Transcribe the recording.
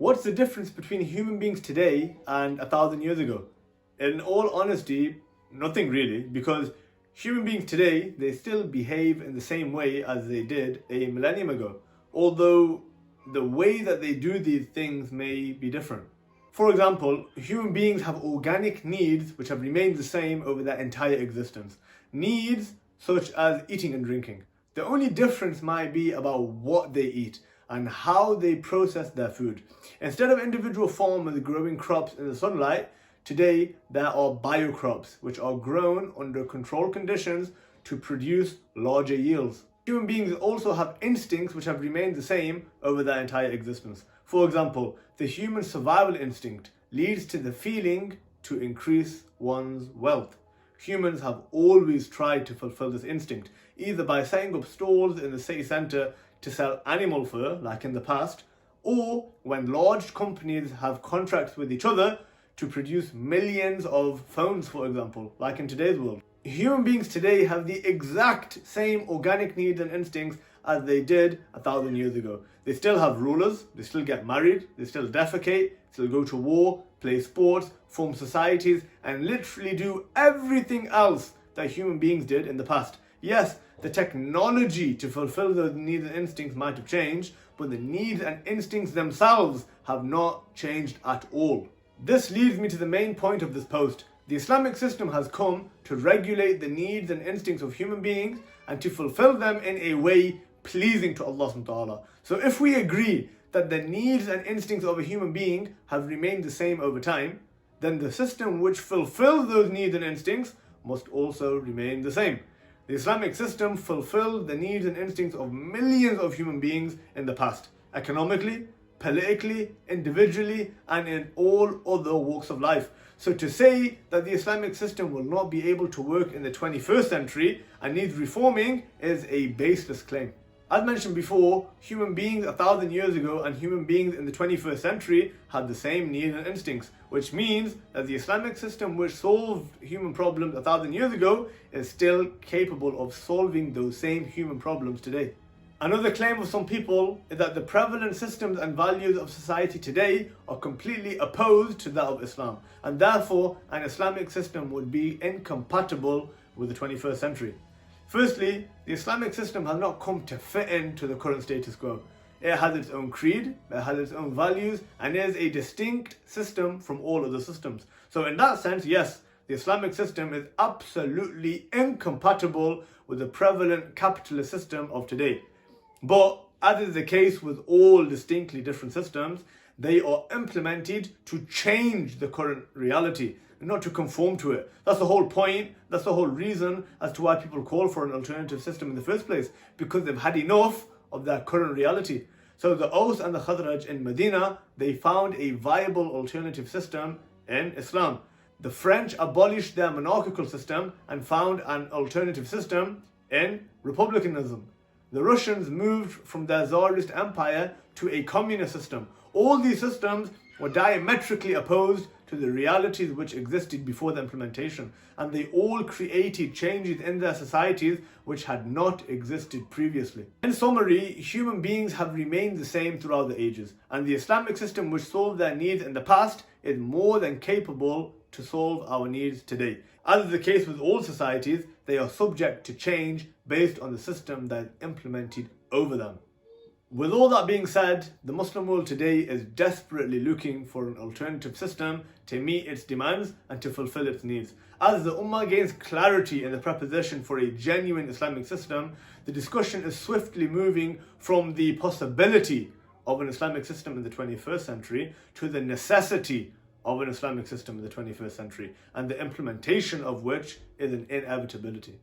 What's the difference between human beings today and 1,000 years ago? In all honesty, nothing really, because human beings today, they still behave in the same way as they did a millennium ago, although the way that they do these things may be different. For example, human beings have organic needs which have remained the same over their entire existence. Needs such as eating and drinking. The only difference might be about what they eat and how they process their food. Instead of individual farmers growing crops in the sunlight, today there are biocrops which are grown under controlled conditions to produce larger yields. Human beings also have instincts which have remained the same over their entire existence. For example, the human survival instinct leads to the feeling to increase one's wealth. Humans have always tried to fulfill this instinct, either by setting up stalls in the city centre to sell animal fur, like in the past, or when large companies have contracts with each other to produce millions of phones, for example, like in today's world. Human beings today have the exact same organic needs and instincts as they did 1,000 years ago. They still have rulers, they still get married, they still defecate, still go to war, play sports, form societies, and literally do everything else that human beings did in the past. Yes, the technology to fulfill those needs and instincts might have changed, but the needs and instincts themselves have not changed at all. This leads me to the main point of this post. The Islamic system has come to regulate the needs and instincts of human beings and to fulfill them in a way pleasing to Allah subhanahu wa ta'ala. So if we agree that the needs and instincts of a human being have remained the same over time, then the system which fulfills those needs and instincts must also remain the same. The Islamic system fulfilled the needs and instincts of millions of human beings in the past, economically, politically, individually, and in all other walks of life. So to say that the Islamic system will not be able to work in the 21st century and needs reforming is a baseless claim. As mentioned before, human beings 1,000 years ago and human beings in the 21st century had the same needs and instincts, which means that the Islamic system which solved human problems 1,000 years ago is still capable of solving those same human problems today. Another claim of some people is that the prevalent systems and values of society today are completely opposed to that of Islam, and therefore an Islamic system would be incompatible with the 21st century. Firstly, the Islamic system has not come to fit into the current status quo. It has its own creed, it has its own values, and is a distinct system from all other systems. So in that sense, yes, the Islamic system is absolutely incompatible with the prevalent capitalist system of today. But as is the case with all distinctly different systems, they are implemented to change the current reality, not to conform to it. That's the whole point, that's the whole reason as to why people call for an alternative system in the first place, because they've had enough of their current reality. So the Aus and the Khazraj in Medina, they found a viable alternative system in Islam. The French abolished their monarchical system and found an alternative system in republicanism. The Russians moved from their Tsarist empire to a communist system. All these systems were diametrically opposed to the realities which existed before the implementation, and they all created changes in their societies which had not existed previously. In summary, human beings have remained the same throughout the ages, and the Islamic system which solved their needs in the past is more than capable to solve our needs today. As is the case with all societies, they are subject to change based on the system that is implemented over them. With all that being said, the Muslim world today is desperately looking for an alternative system to meet its demands and to fulfill its needs. As the Ummah gains clarity in the preposition for a genuine Islamic system, the discussion is swiftly moving from the possibility of an Islamic system in the 21st century to the necessity of an Islamic system in the 21st century, and the implementation of which is an inevitability.